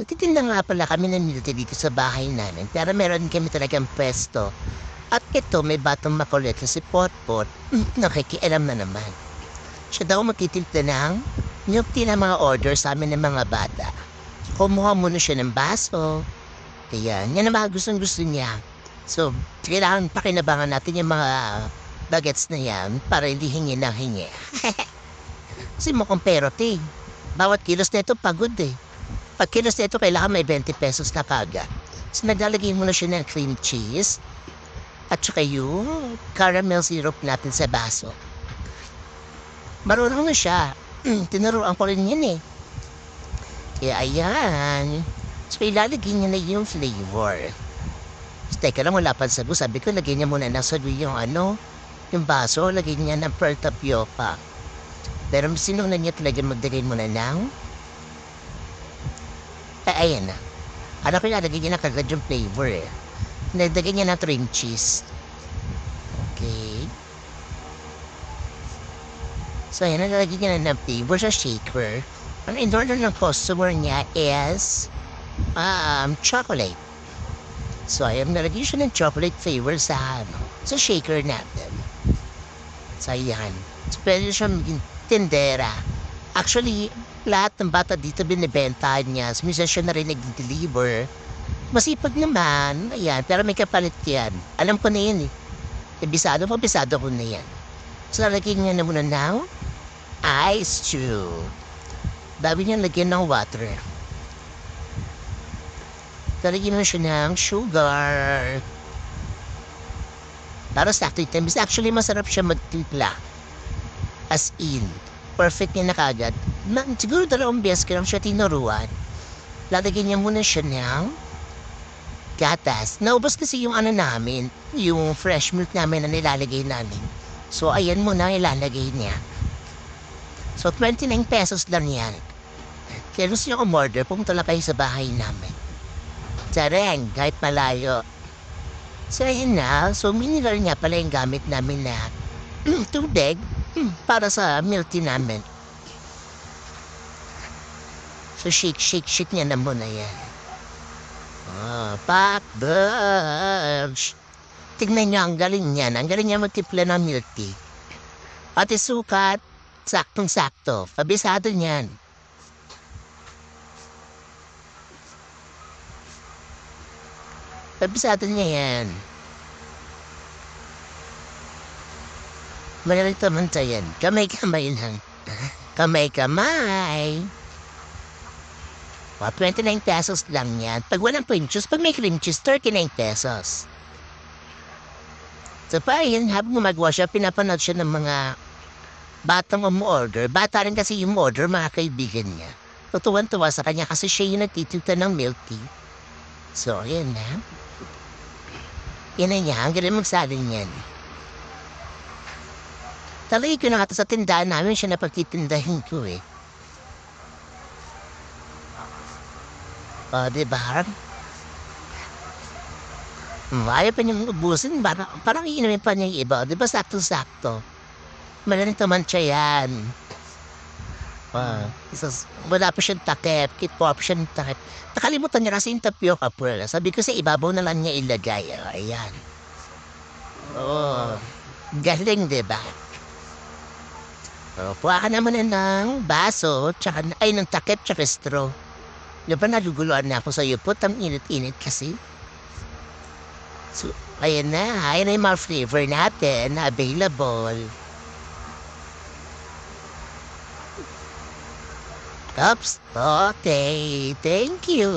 Nagtitinda nga pala kami ng milk tea dito sa bahay namin, pero meron kami talagang pwesto. At ito, may batang makulit na si Potpot. Nakikialam na naman. Siya daw magtitinda ng milk tea na mga order sa amin ng mga bata. Kumuha muna siya ng baso. Ayan, yan ang mga gustong-gusto niya. So, kailangan pakinabangan natin yung mga bagets na yan para hindi hingi ng hingi. Kasi mukhang perote. Bawat kilos na ito pagod eh. Pag kilos na ito, kailangan may 20 pesos na kaga. So, naglalagay muna siya ng cream cheese at saka yung caramel syrup natin sa baso. Marunong na siya. Tinuruan ko rin yan eh. Kaya ayan. So, ilalagay niya na yung flavor. So, teka lang, wala pa sabi. Sabi ko, lagay niya muna ng sabi yung yung baso, lagay niya ng pearl tapioca. Pero sinunod niya talaga magdagay muna ng ayan na. Alam ko ilalagay niya na kagad yung flavor eh. Nagdagay niya ng cream cheese. Okay. So, ayan, nalagay niya na ng flavor sa shaker. Ang in-order ng customer niya is chocolate. So, ayan, nalagay siya ng chocolate flavor sa shaker natin. So, ayan. So, pwede siya maging tindera. Actually, lahat ng bata dito binibentahan niya. Minsan siya na rin nag-deliver. Masipag naman. Ayan, pero may kapalit yan. Alam ko na yan eh. Bisado ko na yan. So, nalagyan niya na muna ng ice cube. Dami niya lagyan ng water. Nalagyan na siya ng sugar. Para sakto yung times. Actually, masarap siya magtimpla. As in, perfect niya na kagad. Siguro 2 beses ko lang siya tinuruan. Lalagyan niya muna siya ng gatas. Naubos kasi yung namin, yung fresh milk namin na nilalagay namin. So, ayan muna ilalagay niya. So, 29 pesos lang yan. Kaya gusto niyo umorder, pumunta lang kayo sa bahay namin. Tsareng, kahit malayo. So, ayan na. So, mineral nga pala yung gamit namin na tubig para sa milk tea namin. So, shake niya na muna yan. Pakbirch. Tignan niyo, ang galing niyan. Ang galing niya magtimpla ng milk tea. At isukat, saktong-sakto. Pabisado niyan. Pabisado niya yan. Magaling naman yan. Kamay-kamay lang. Kamay-kamay. 29 pesos lang yan. Pag walang cream cheese, pag may cream cheese, 39 pesos. So pa yun, habang gumagawa siya, pinapanood siya ng mga batang umu-order. Bata rin kasi yung order, mga kaibigan niya. Tutuwan-tuwa sa kanya kasi siya yung nagtitinda ng milk tea. So, yan na. Yan na niya, ang galing magsalin yan. Talagay ko na nga sa tindahan namin, siya na pagtitindahin ko eh. Diba? Ayaw pa niyang ubusin, parang iinumin pa niya yung iba. Diba sakto-sakto? Malaking tamantsya yan. Wala pa siyang takip, kitpo pa siyang takip. Nakalimutan niya kasi yung tapioca pearl. Sabi ko sa ibabaw na lang niya ilagay. Ayan. Galing, diba? Kuha ka naman ng baso, ng takip, tsaka straw. Diba naguguluhan na ako sa iyo po, ang init-init kasi. So, ayan na. Ayan na yung mga flavor natin na available. Oops. Okay. Thank you.